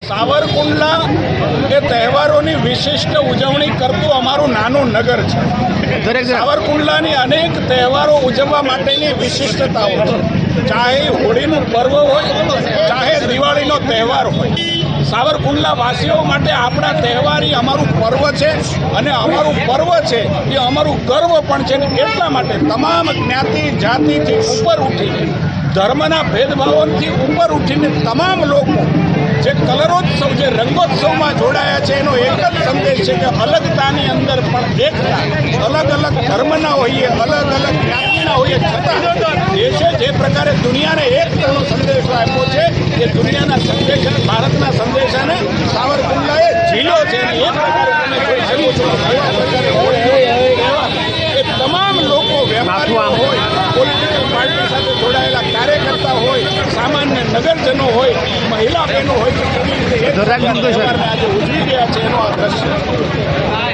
સાવરકુંડલા એ તહેવારોની વિશિષ્ટ ઉજવણી કરતું અમારું નાનું નગર છે। સાવરકુંડલાની અનેક તહેવારો ઉજવવા માટેની વિશિષ્ટતાઓ છે, ચાહે હોળીનું પર્વ હોય, ચાહે દિવાળીનો તહેવાર હોય। સાવરકુંડલા વાસીઓ માટે આપણા તહેવાર એ અમારું પર્વ છે અને અમારું પર્વ છે એ અમારું ગર્વ પણ છે। એટલા માટે તમામ જ્ઞાતિ જાતિથી ઉપર ઉઠીને, ધર્મના ભેદભાવોથી ઉપર ઉઠીને તમામ લોકો જે કલરોત્સવ, જે રંગોત્સવમાં જોડાયા છે એનો એક જ સંદેશ છે કે અલગતાની અંદર પણ એકતા। અલગ અલગ ધર્મના હોઈએ, અલગ અલગ જ્ઞાતિના હોઈએ, છતાં દેશે જે પ્રકારે દુનિયાને એકતાનો સંદેશો આપ્યો છે એ દુનિયાના સંદેશા, ભારતના સંદેશાને સાવરકુંડલાએ ઝીલ્યો છે। અને એ પ્રકારે તમે જોઈ શકો છો એ તમામ લોકો, વેપારીઓ હોય, પોલિટિકલ પાર્ટી સાથે જોડાયેલા કાર્યકર્તા હોય, સામાન્ય નગરજનો હોય, મહિલા બહેનો હોય, કે કેવી રીતે એક તહેવારને આજે ઉજવી રહ્યા છે એનો આ દ્રશ્ય